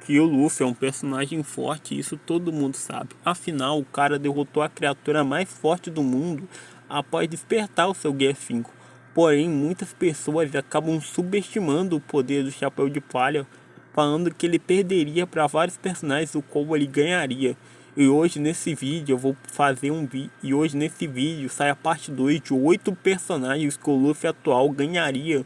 que o Luffy é um personagem forte, isso todo mundo sabe. Afinal, o cara derrotou a criatura mais forte do mundo após despertar o seu Gear 5. Porém, muitas pessoas acabam subestimando o poder do Chapéu de Palha, falando que ele perderia para vários personagens, o qual ele ganharia. E hoje nesse vídeo eu vou fazer um vídeo, e hoje nesse vídeo sai a parte 2 de 8 personagens que o Luffy atual ganharia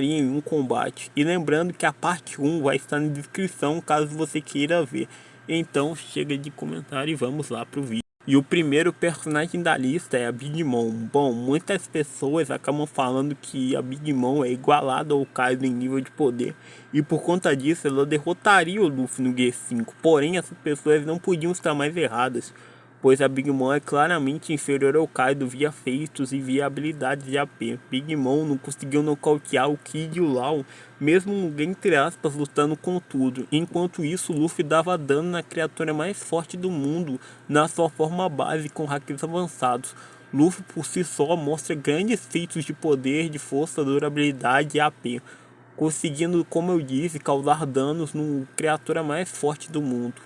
em um combate. E lembrando que a parte 1 vai estar na descrição caso você queira ver. Então chega de comentário e vamos lá pro vídeo. E o primeiro personagem da lista é a Big Mom. Bom, muitas pessoas acabam falando que a Big Mom é igualada ao Kaido em nível de poder, e por conta disso ela derrotaria o Luffy no Gear 5. Porém, essas pessoas não podiam estar mais erradas, pois a Big Mom é claramente inferior ao Kaido via feitos e via habilidades de AP. Big Mom não conseguiu nocautear o Kid e o Law, mesmo entre aspas lutando com tudo. Enquanto isso, Luffy dava dano na criatura mais forte do mundo na sua forma base com hackers avançados. Luffy por si só mostra grandes feitos de poder, de força, durabilidade e AP, conseguindo, como eu disse, causar danos no criatura mais forte do mundo.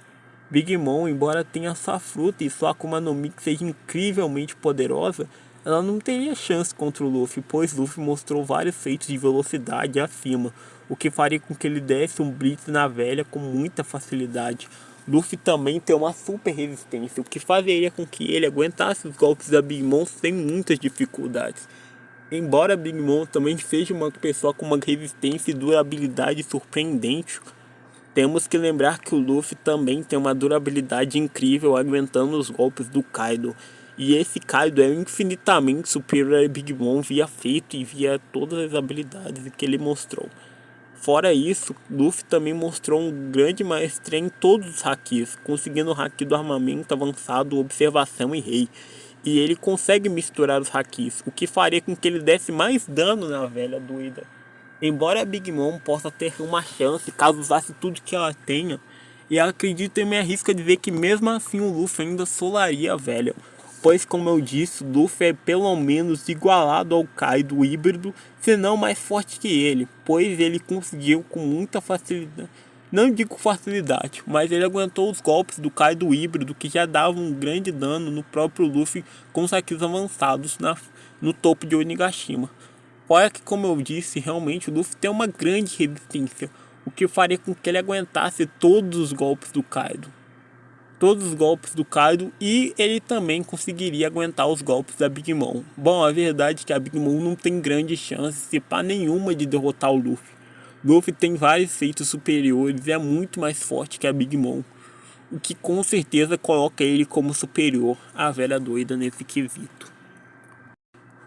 Big Mom, embora tenha sua fruta e sua Akuma no Mi que seja incrivelmente poderosa, ela não teria chance contra o Luffy, pois Luffy mostrou vários feitos de velocidade acima, o que faria com que ele desse um blitz na velha com muita facilidade. Luffy também tem uma super resistência, o que faria com que ele aguentasse os golpes da Big Mom sem muitas dificuldades. Embora Big Mom também seja uma pessoa com uma resistência e durabilidade surpreendente, temos que lembrar que o Luffy também tem uma durabilidade incrível aguentando os golpes do Kaido. E esse Kaido é infinitamente superior a Big Mom via feito e via todas as habilidades que ele mostrou. Fora isso, Luffy também mostrou um grande maestria em todos os hakis, conseguindo o haki do armamento avançado, observação e rei. E ele consegue misturar os hakis, o que faria com que ele desse mais dano na velha doida. Embora a Big Mom possa ter uma chance caso usasse tudo que ela tenha, e acredito e me arrisco a dizer que mesmo assim o Luffy ainda solaria a velha, pois como eu disse, o Luffy é pelo menos igualado ao Kaido híbrido, se não mais forte que ele, pois ele conseguiu com muita facilidade, não digo facilidade, mas ele aguentou os golpes do Kaido híbrido que já davam um grande dano no próprio Luffy com os hakis avançados no topo de Onigashima. Fora que, como eu disse, realmente o Luffy tem uma grande resistência, o que faria com que ele aguentasse todos os golpes do Kaido. Todos os golpes do Kaido, e ele também conseguiria aguentar os golpes da Big Mom. Bom, a verdade é que a Big Mom não tem grande chance, se pá nenhuma, de derrotar o Luffy. Luffy tem vários feitos superiores e é muito mais forte que a Big Mom, o que com certeza coloca ele como superior à velha doida nesse quesito.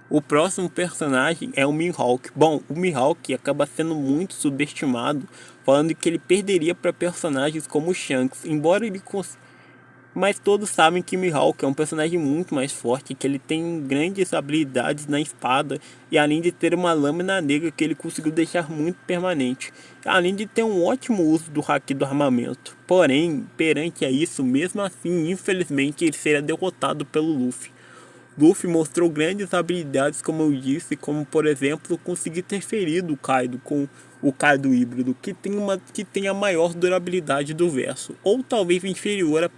O próximo personagem é o Mihawk. Bom, o Mihawk acaba sendo muito subestimado, falando que ele perderia para personagens como Shanks, embora ele mas todos sabem que Mihawk é um personagem muito mais forte, que ele tem grandes habilidades na espada, e além de ter uma lâmina negra que ele conseguiu deixar muito permanente, além de ter um ótimo uso do haki do armamento. Porém, perante a isso, mesmo assim, infelizmente ele será derrotado pelo Luffy. Luffy mostrou grandes habilidades, como eu disse, como por exemplo conseguir ter ferido o Kaido com o Kaido híbrido, que tem a maior durabilidade do verso, ou talvez inferior a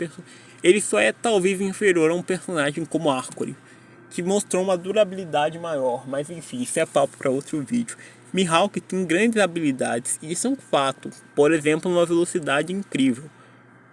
ele só é talvez inferior a um personagem como Arcori, que mostrou uma durabilidade maior, mas enfim, isso é papo para outro vídeo. Mihawk tem grandes habilidades, e isso é um fato, por exemplo, uma velocidade incrível.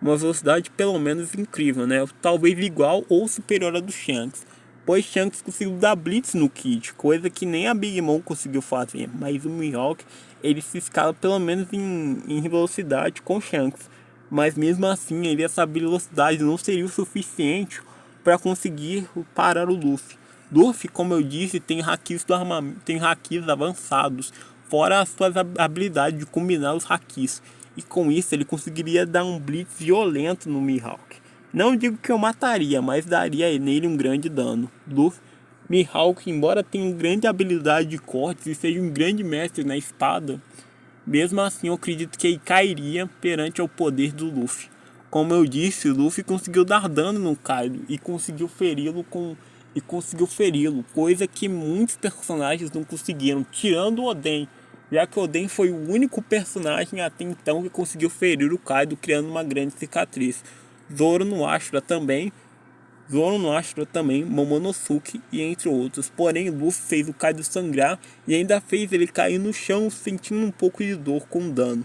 Uma velocidade pelo menos incrível, né? Talvez igual ou superior à do Shanks, pois Shanks conseguiu dar blitz no Kid, coisa que nem a Big Mom conseguiu fazer, mas o Mihawk ele se escala pelo menos em velocidade com Shanks, mas mesmo assim essa velocidade não seria o suficiente para conseguir parar o Luffy. Luffy, como eu disse, tem hakis do armamento, tem hakis avançados, fora as suas habilidades de combinar os hakis, e com isso ele conseguiria dar um blitz violento no Mihawk. Não digo que eu mataria, mas daria nele um grande dano. Luffy, Mihawk, embora tenha uma grande habilidade de cortes e seja um grande mestre na espada, mesmo assim eu acredito que ele cairia perante ao poder do Luffy. Como eu disse, o Luffy conseguiu dar dano no Kaido e conseguiu feri-lo coisa que muitos personagens não conseguiram, tirando o Oden. já que Oden foi o único personagem até então que conseguiu ferir o Kaido, criando uma grande cicatriz. Zoro no Ashura também, Momonosuke e entre outros. Porém, Luffy fez o Kaido sangrar e ainda fez ele cair no chão sentindo um pouco de dor com o dano.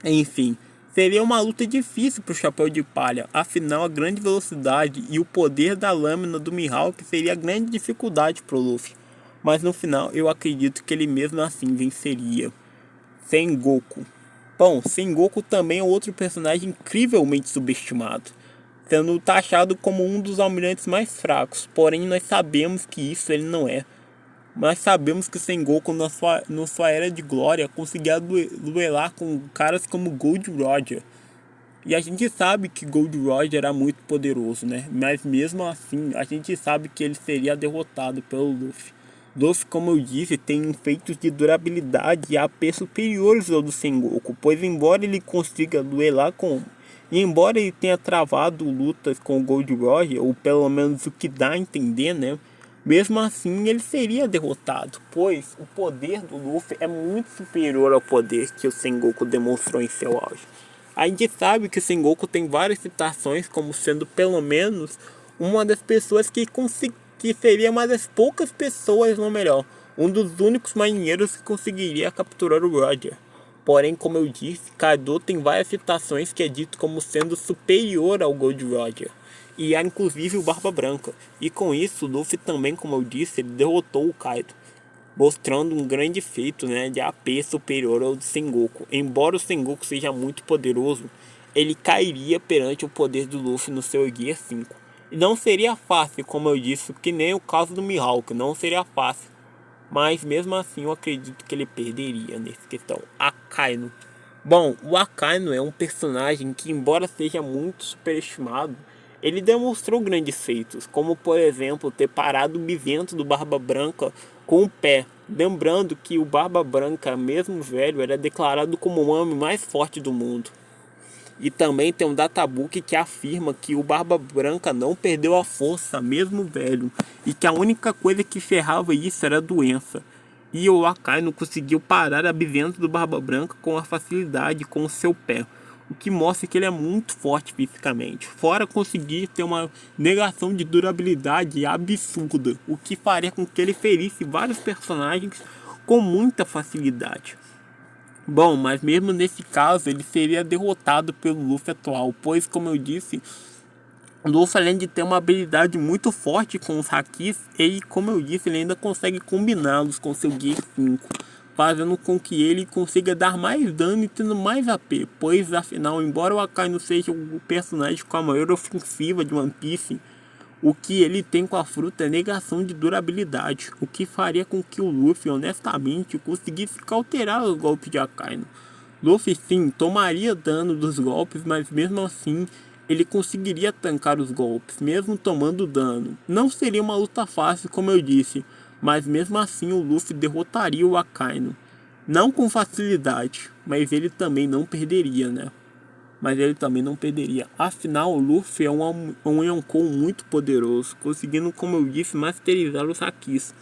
Enfim, seria uma luta difícil para o Chapéu de Palha, afinal a grande velocidade e o poder da lâmina do Mihawk seria a grande dificuldade para o Luffy. Mas no final eu acredito que ele mesmo assim venceria. Sengoku. Bom, Sengoku também é outro personagem incrivelmente subestimado, sendo taxado como um dos almirantes mais fracos, porém nós sabemos que isso ele não é. Nós sabemos que Sengoku na sua era de glória conseguia duelar com caras como Gold Roger. E a gente sabe que Gold Roger era muito poderoso, né? Mas mesmo assim, a gente sabe que ele seria derrotado pelo Luffy. Luffy, como eu disse, tem feitos de durabilidade e AP superiores ao do Sengoku, pois embora ele consiga duelar com... E embora ele tenha travado lutas com o Gold Roger, ou pelo menos o que dá a entender, né? Mesmo assim, ele seria derrotado, pois o poder do Luffy é muito superior ao poder que o Sengoku demonstrou em seu auge. A gente sabe que o Sengoku tem várias citações como sendo pelo menos uma das pessoas que seria uma das poucas pessoas, não melhor, um dos únicos marinheiros que conseguiria capturar o Roger. Porém, como eu disse, Kaido tem várias citações que é dito como sendo superior ao Gold Roger. E há inclusive o Barba Branca. E com isso, Luffy também, como eu disse, ele derrotou o Kaido, mostrando um grande feito, né, de AP superior ao de Sengoku. Embora o Sengoku seja muito poderoso, ele cairia perante o poder do Luffy no seu Gear 5. E não seria fácil, como eu disse, que nem o caso do Mihawk, não seria fácil. Mas mesmo assim eu acredito que ele perderia nessa questão. Akainu. Bom, o Akainu é um personagem que, embora seja muito superestimado, ele demonstrou grandes feitos, como por exemplo ter parado o Bivento do Barba Branca com o pé. Lembrando que o Barba Branca, mesmo velho, era declarado como o homem mais forte do mundo. E também tem um databook que afirma que o Barba Branca não perdeu a força, mesmo velho, e que a única coisa que ferrava isso era a doença. E o Akainu conseguiu parar a Bivento do Barba Branca com a facilidade com o seu pé, o que mostra que ele é muito forte fisicamente, fora conseguir ter uma negação de durabilidade absurda, o que faria com que ele ferisse vários personagens com muita facilidade. Bom, mas mesmo nesse caso ele seria derrotado pelo Luffy atual, pois como eu disse, o Luffy, além de ter uma habilidade muito forte com os Hakis, ele, como eu disse, ele ainda consegue combiná-los com seu Gear 5, fazendo com que ele consiga dar mais dano e tendo mais AP, pois afinal, embora o Akainu seja o personagem com a maior ofensiva de One Piece, o que ele tem com a fruta é negação de durabilidade, o que faria com que o Luffy, honestamente, conseguisse cauterar os golpes de Akainu. Luffy sim, tomaria dano dos golpes, mas mesmo assim, ele conseguiria tancar os golpes, mesmo tomando dano. Não seria uma luta fácil, como eu disse, mas mesmo assim o Luffy derrotaria o Akainu. Não com facilidade, mas ele também não perderia, né? Afinal, o Luffy é um Yonkou muito poderoso, conseguindo, como eu disse, masterizar os Hakis.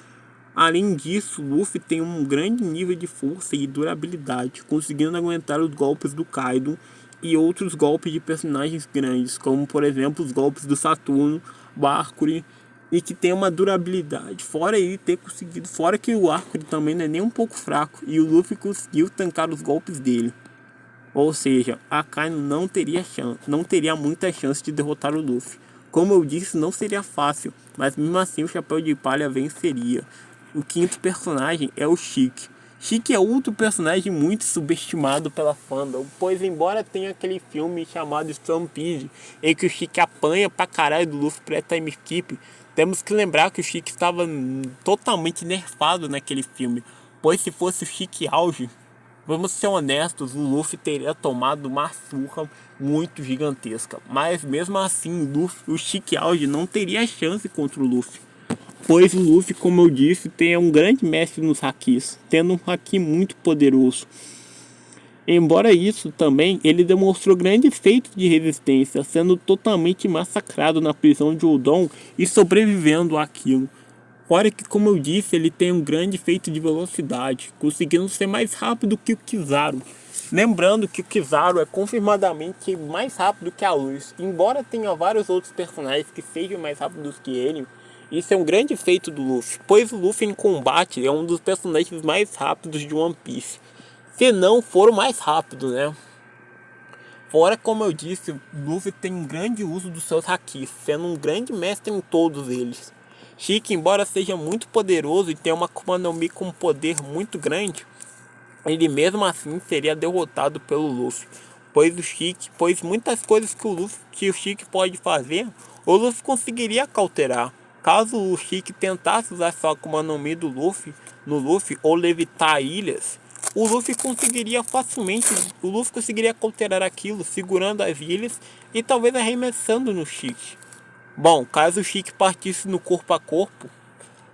Além disso, Luffy tem um grande nível de força e durabilidade, conseguindo aguentar os golpes do Kaido e outros golpes de personagens grandes, como por exemplo os golpes do Saturno, Barkuri, e que tem uma durabilidade. Fora que o Arcuri também não é nem um pouco fraco, e o Luffy conseguiu tancar os golpes dele. Ou seja, Akainu não teria muita chance de derrotar o Luffy. Como eu disse, não seria fácil, mas mesmo assim o Chapéu de Palha venceria. O quinto personagem é o Chique. Chique é outro personagem muito subestimado pela fandom, pois embora tenha aquele filme chamado Stampede, em que o Chique apanha pra caralho do Luffy pré-time skip, temos que lembrar que o Chique estava totalmente nerfado naquele filme, pois se fosse o Chique auge, vamos ser honestos, o Luffy teria tomado uma surra muito gigantesca. Mas mesmo assim, o Chique auge não teria chance contra o Luffy, pois o Luffy, como eu disse, tem um grande mestre nos Hakis, tendo um Haki muito poderoso. Embora isso também, ele demonstrou grandes feitos de resistência, sendo totalmente massacrado na prisão de Udon e sobrevivendo àquilo. Fora que, como eu disse, ele tem um grande efeito de velocidade, conseguindo ser mais rápido que o Kizaru. Lembrando que o Kizaru é confirmadamente mais rápido que a luz. Embora tenha vários outros personagens que sejam mais rápidos que ele, isso é um grande feito do Luffy, pois o Luffy em combate é um dos personagens mais rápidos de One Piece. Se não for o mais rápido, né? Fora, como eu disse, o Luffy tem um grande uso dos seus hakis, sendo um grande mestre em todos eles. Shiki, embora seja muito poderoso e tenha uma Akuma no Mi com um poder muito grande, ele mesmo assim seria derrotado pelo Luffy, pois muitas coisas que o Shiki pode fazer, o Luffy conseguiria cauterar. Caso o Shiki tentasse usar sua Akuma no Mi no Luffy ou levitar ilhas, o Luffy conseguiria cauterar aquilo, segurando as ilhas e talvez arremessando no Shiki. Bom, caso o Shiki partisse no corpo a corpo,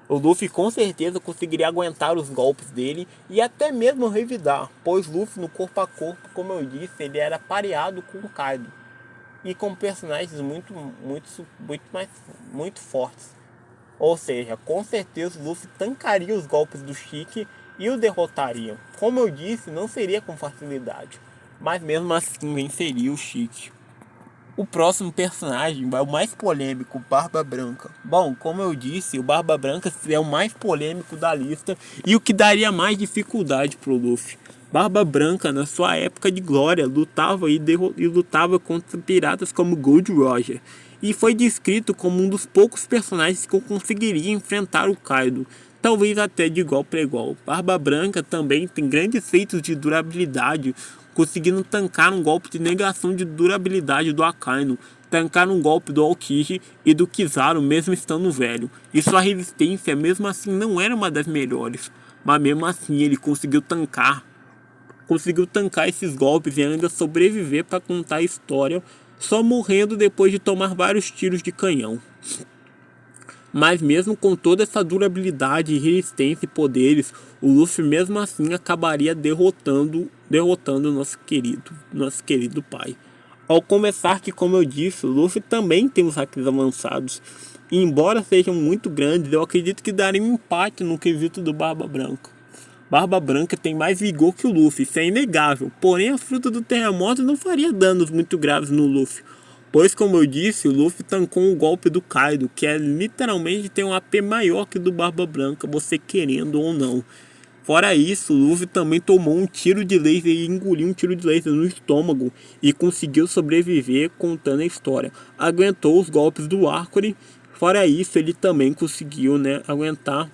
o Luffy com certeza conseguiria aguentar os golpes dele e até mesmo revidar, pois Luffy no corpo a corpo, como eu disse, ele era pareado com o Kaido e com personagens muito fortes. Ou seja, com certeza o Luffy tancaria os golpes do Shiki e o derrotaria. Como eu disse, não seria com facilidade, mas mesmo assim venceria o Shiki. O próximo personagem é o mais polêmico, Barba Branca. Bom, como eu disse, o Barba Branca é o mais polêmico da lista e o que daria mais dificuldade pro Luffy. Barba Branca, na sua época de glória, lutava contra piratas como Gold Roger e foi descrito como um dos poucos personagens que conseguiria enfrentar o Kaido, talvez até de igual para igual. Barba Branca também tem grandes feitos de durabilidade, conseguindo tancar um golpe de negação de durabilidade do Akainu, tancar um golpe do Aokiji e do Kizaru mesmo estando velho. E sua resistência mesmo assim não era uma das melhores, mas mesmo assim ele conseguiu tancar esses golpes e ainda sobreviver para contar a história, só morrendo depois de tomar vários tiros de canhão. Mas mesmo com toda essa durabilidade, resistência e poderes, o Luffy mesmo assim acabaria derrotando nosso querido pai. Ao começar que, como eu disse, o Luffy também tem os hacks avançados. E embora sejam muito grandes, eu acredito que daria um empate no quesito do Barba Branca. Barba Branca tem mais vigor que o Luffy, isso é inegável. Porém, a fruta do terremoto não faria danos muito graves no Luffy. Pois, como eu disse, o Luffy tancou o golpe do Kaido, que é literalmente tem um AP maior que o do Barba Branca, você querendo ou não. Fora isso, o Luffy também tomou um tiro de laser e engoliu um tiro de laser no estômago e conseguiu sobreviver contando a história. Aguentou os golpes do Arcori, fora isso ele também conseguiu, aguentar.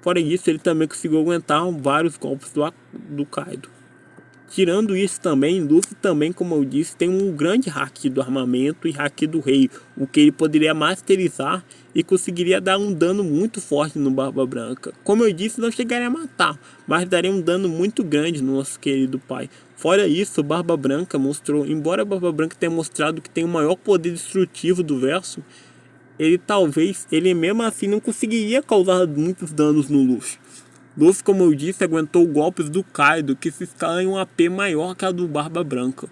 Fora isso, ele também conseguiu aguentar vários golpes do Kaido. Tirando isso também, Luffy também, como eu disse, tem um grande haki do armamento e haki do rei, o que ele poderia masterizar e conseguiria dar um dano muito forte no Barba Branca. Como eu disse, não chegaria a matar, mas daria um dano muito grande no nosso querido pai. Fora isso, o Barba Branca mostrou, embora o Barba Branca tenha mostrado que tem o maior poder destrutivo do verso, ele mesmo assim não conseguiria causar muitos danos no Luffy. Luffy, como eu disse, aguentou golpes do Kaido, que se escala em um AP maior que a do Barba Branca.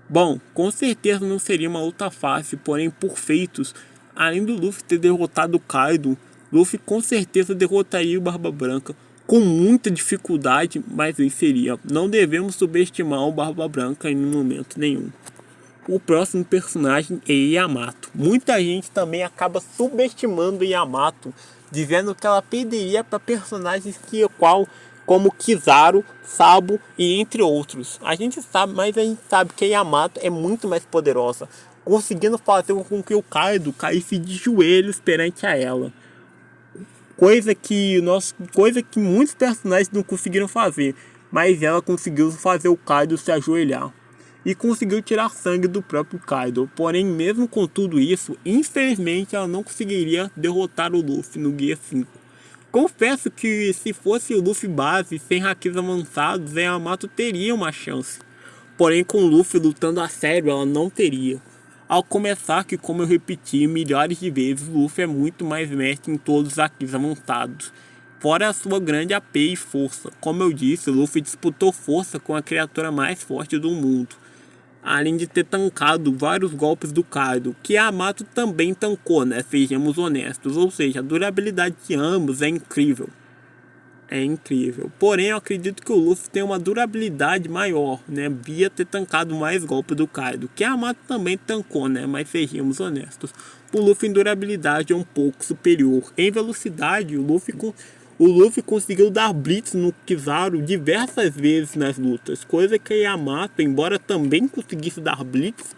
Bom, com certeza não seria uma luta fácil, porém por feitos, além do Luffy ter derrotado o Kaido, Luffy com certeza derrotaria o Barba Branca com muita dificuldade, mas venceria. Não devemos subestimar o Barba Branca em momento nenhum. O próximo personagem é Yamato. Muita gente também acaba subestimando Yamato, dizendo que ela perderia para personagens como Kizaru, Sabo e entre outros. A gente sabe que a Yamato é muito mais poderosa, conseguindo fazer com que o Kaido caísse de joelhos perante a ela. Coisa que muitos personagens não conseguiram fazer, mas ela conseguiu fazer o Kaido se ajoelhar. E conseguiu tirar sangue do próprio Kaido. Porém, mesmo com tudo isso, infelizmente ela não conseguiria derrotar o Luffy no Gear 5. Confesso que se fosse o Luffy base, sem hakis avançados, a Yamato teria uma chance. Porém, com o Luffy lutando a sério, ela não teria. Ao começar que, como eu repeti milhares de vezes, o Luffy é muito mais mestre em todos os hakis avançados. Fora a sua grande AP e força. Como eu disse, o Luffy disputou força com a criatura mais forte do mundo. além de ter tancado vários golpes do Kaido, que Yamato também tancou, né? Sejamos honestos, ou seja, a durabilidade de ambos é incrível. É incrível. Porém, eu acredito que o Luffy tem uma durabilidade maior, né? Via ter tancado mais golpes do Kaido, que Yamato também tancou, né? Mas sejamos honestos, o Luffy em durabilidade é um pouco superior. Em velocidade, o Luffy conseguiu dar blitz no Kizaru diversas vezes nas lutas, coisa que a Yamato, embora também conseguisse dar blitz,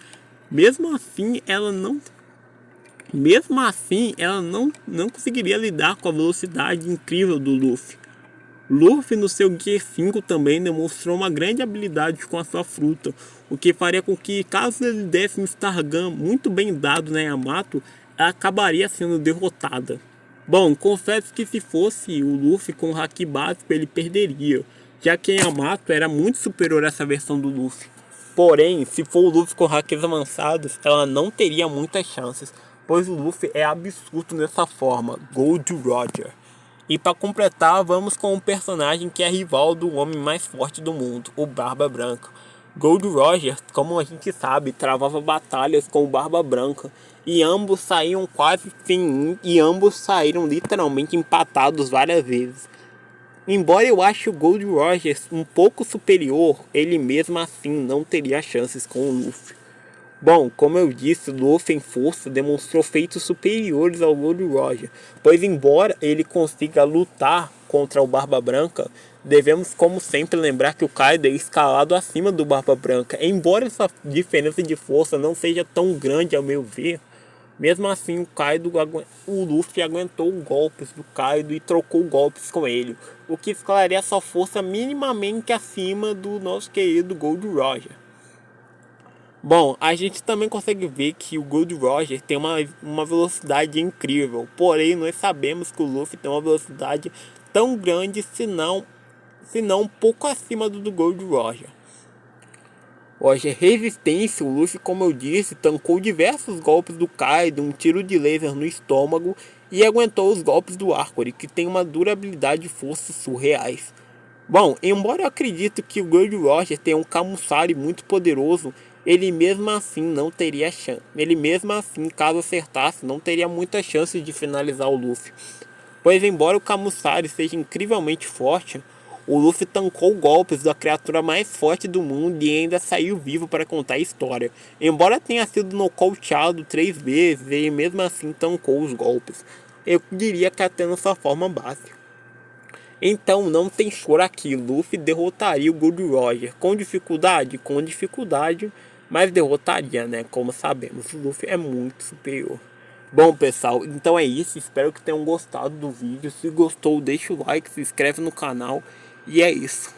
mesmo assim ela não conseguiria lidar com a velocidade incrível do Luffy. Luffy no seu Gear 5 também demonstrou uma grande habilidade com a sua fruta, o que faria com que, caso ele desse um Stargun muito bem dado na Yamato, ela acabaria sendo derrotada. Bom, confesso que se fosse o Luffy com o Haki básico ele perderia, já que a Yamato era muito superior a essa versão do Luffy. Porém, se for o Luffy com hacks avançados, ela não teria muitas chances, pois o Luffy é absurdo nessa forma, Gold Roger. E para completar, vamos com um personagem que é rival do homem mais forte do mundo, o Barba Branca. Gold Roger, como a gente sabe, travava batalhas com o Barba Branca e ambos saíram quase sem e ambos saíram literalmente empatados várias vezes. Embora eu ache o Gold Roger um pouco superior, ele mesmo assim não teria chances com o Luffy. Bom, como eu disse, Luffy em força demonstrou feitos superiores ao Gold Roger, pois embora ele consiga lutar contra o Barba Branca, devemos como sempre lembrar que o Kaido é escalado acima do Barba Branca. Embora essa diferença de força não seja tão grande ao meu ver, mesmo assim o Luffy aguentou golpes do Kaido e trocou golpes com ele, o que escalaria sua força minimamente acima do nosso querido Gold Roger. Bom, a gente também consegue ver que o Gold Roger tem uma velocidade incrível, porém nós sabemos que o Luffy tem uma velocidade tão grande, se não um pouco acima do Gold Roger. Roger, resistência, o Luffy, como eu disse, tancou diversos golpes do Kaido, um tiro de laser no estômago e aguentou os golpes do Arcori, que tem uma durabilidade e força surreais. Bom, embora eu acredite que o Gold Roger tenha um Kamusari muito poderoso, ele mesmo assim não teria chance. Ele mesmo assim, caso acertasse, não teria muitas chances de finalizar o Luffy. Pois embora o Kamusari seja incrivelmente forte, o Luffy tancou golpes da criatura mais forte do mundo e ainda saiu vivo para contar a história. Embora tenha sido nocauteado 3 vezes, ele mesmo assim tancou os golpes. Eu diria que até na sua forma básica. Então não tem choro aqui, Luffy derrotaria o Gold Roger. Com dificuldade, mas derrotaria, né? Como sabemos, o Luffy é muito superior. Bom pessoal, então é isso, espero que tenham gostado do vídeo. Se gostou, deixa o like, se inscreve no canal e é isso.